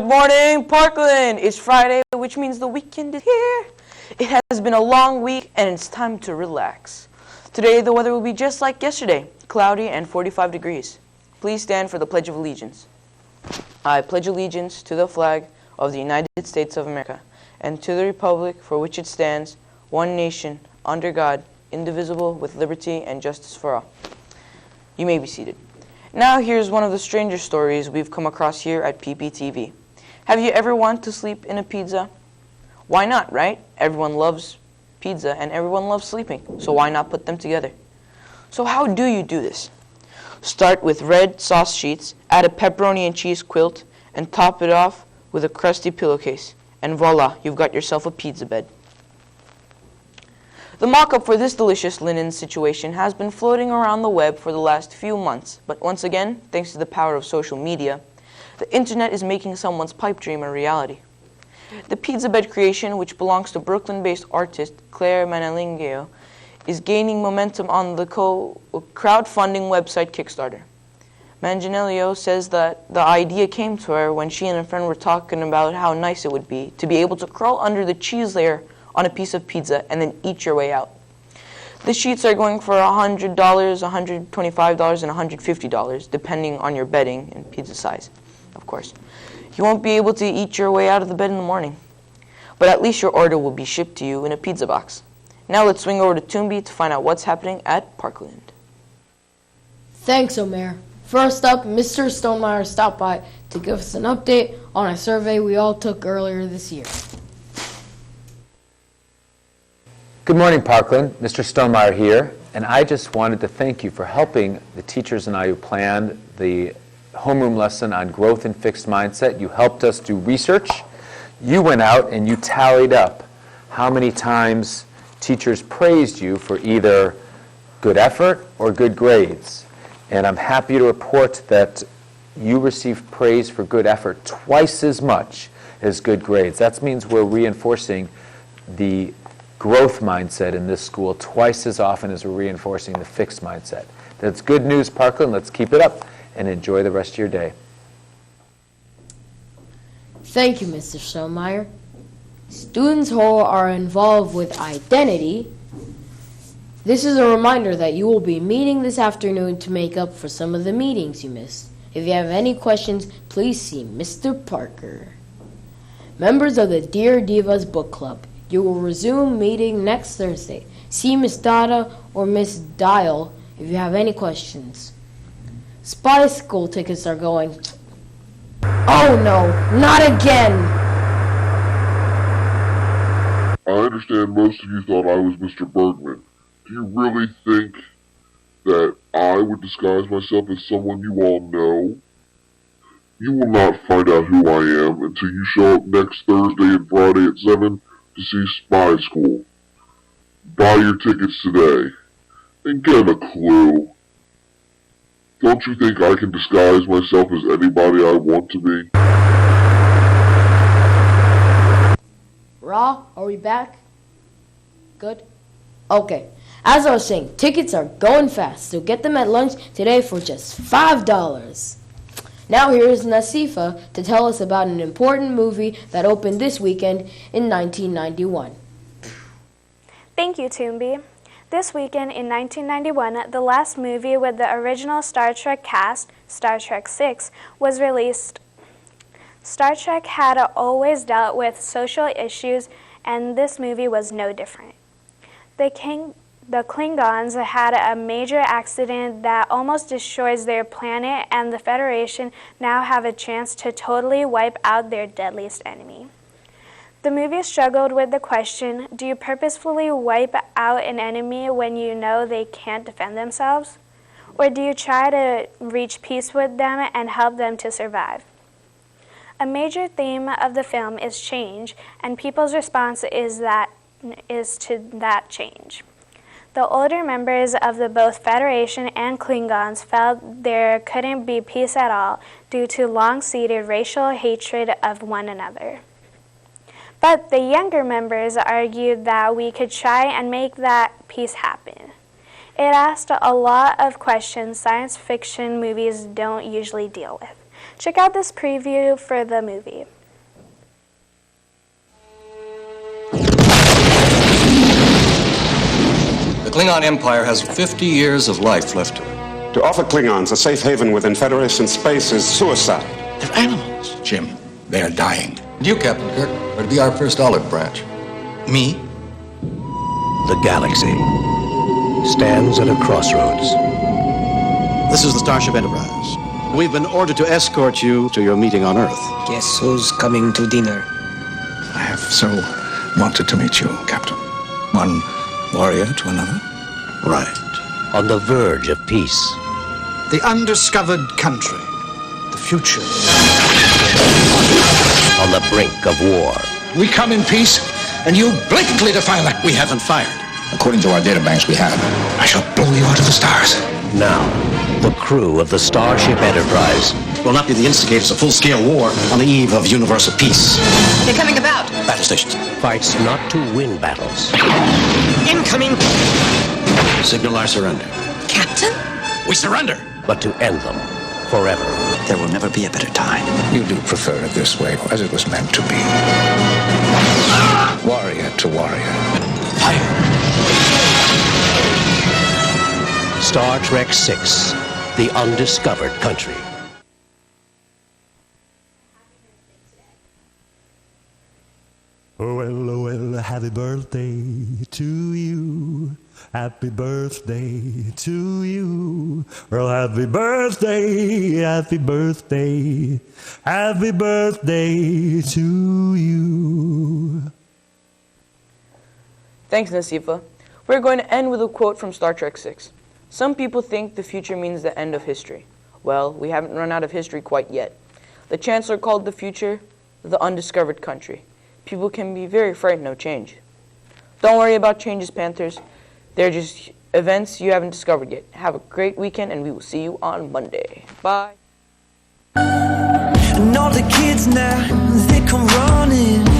morning, Parkland! It's Friday, which means the weekend is here. It has been a long week, and it's time to relax. Today, the weather will be just like yesterday, cloudy and 45 degrees. Please stand for the Pledge of Allegiance. I pledge allegiance to the flag of the United States of America, and to the republic for which it stands, one nation, under God, indivisible, with liberty and justice for all. You may be seated. Now here's one of the stranger stories we've come across here at PPTV. Have you ever wanted to sleep in a pizza? Why not, right? Everyone loves pizza and everyone loves sleeping, so why not put them together? So how do you do this? Start with red sauce sheets, add a pepperoni and cheese quilt, and top it off with a crusty pillowcase. And voila, you've got yourself a pizza bed. The mock-up for this delicious linen situation has been floating around the web for the last few months, but once again, thanks to the power of social media, the internet is making someone's pipe dream a reality. The pizza bed creation, which belongs to Brooklyn-based artist Claire Manalingio, is gaining momentum on the crowdfunding website Kickstarter. Manganiello says that the idea came to her when she and a friend were talking about how nice it would be to be able to crawl under the cheese layer on a piece of pizza and then eat your way out. The sheets are going for $100, $125, and $150, depending on your bedding and pizza size, of course. You won't be able to eat your way out of the bed in the morning, but at least your order will be shipped to you in a pizza box. Now let's swing over to Toomby to find out what's happening at Parkland. Thanks, Omer. First up, Mr. Stonemeyer stopped by to give us an update on a survey we all took earlier this year. Good morning, Parkland. Mr. Stonemeyer here, and I just wanted to thank you for helping the teachers and I who planned the homeroom lesson on growth and fixed mindset. You helped us do research. You went out and you tallied up how many times teachers praised you for either good effort or good grades. And I'm happy to report that you received praise for good effort twice as much as good grades. That means we're reinforcing the growth mindset in this school twice as often as we're reinforcing the fixed mindset. That's good news, Parkland. Let's keep it up and enjoy the rest of your day. Thank you, Mr. Stonemeyer. Students who are involved with identity, this is a reminder that you will be meeting this afternoon to make up for some of the meetings you missed. If you have any questions, please see Mr. Parker. Members of the Dear Divas Book Club, you will resume meeting next Thursday. See Miss Dada or Miss Dial if you have any questions. Spy School tickets are going. Oh no, not again! I understand most of you thought I was Mr. Bergman. Do you really think that I would disguise myself as someone you all know? You will not find out who I am until you show up next Thursday and Friday at 7 to see Spy School. Buy your tickets today and get a clue. Don't you think I can disguise myself as anybody I want to be? Ra, are we back? Good? Okay. As I was saying, tickets are going fast, so get them at lunch today for just $5. Now here is Nasifa to tell us about an important movie that opened this weekend in 1991. Thank you, Toomby. This weekend in 1991, the last movie with the original Star Trek cast, Star Trek VI, was released. Star Trek had always dealt with social issues, and this movie was no different. The Klingons had a major accident that almost destroys their planet, and the Federation now have a chance to totally wipe out their deadliest enemy. The movie struggled with the question, do you purposefully wipe out an enemy when you know they can't defend themselves? Or do you try to reach peace with them and help them to survive? A major theme of the film is change, and people's response is to that change. The older members of the both Federation and Klingons felt there couldn't be peace at all due to long-seated racial hatred of one another. But the younger members argued that we could try and make that peace happen. It asked a lot of questions science fiction movies don't usually deal with. Check out this preview for the movie. The Klingon Empire has 50 years of life left to it. To offer Klingons a safe haven within Federation space is suicide. They're animals. Jim, they are dying. And you, Captain Kirk, are to be our first olive branch. Me? The galaxy stands at a crossroads. This is the Starship Enterprise. We've been ordered to escort you to your meeting on Earth. Guess who's coming to dinner? I have so wanted to meet you, Captain. One warrior to another. Right. On the verge of peace. The undiscovered country. The future. On the brink of war. We come in peace, and you blatantly defy that. We haven't fired. According to our databanks, we have. I shall blow you out of the stars. Now, the crew of the Starship Enterprise Will not be the instigators of full-scale war on the eve of universal peace. They're coming about. Battle stations. fights not to win battles, Incoming. Signal our surrender. Captain? We surrender! but to end them forever. There will never be a better time. You do prefer it this way, as it was meant to be. Warrior to warrior. Fire! Star Trek VI, The Undiscovered Country. Oh well, happy birthday to you. Happy birthday to you. Well, happy birthday, happy birthday, happy birthday to you. Thanks, Nasifa. We're going to end with a quote from Star Trek VI. Some people think the future means the end of history. Well, we haven't run out of history quite yet. The Chancellor called the future the undiscovered country. People can be very frightened of change. Don't worry about changes, Panthers. They're just events you haven't discovered yet. Have a great weekend, and we will see you on Monday. Bye. And all the kids now, they come running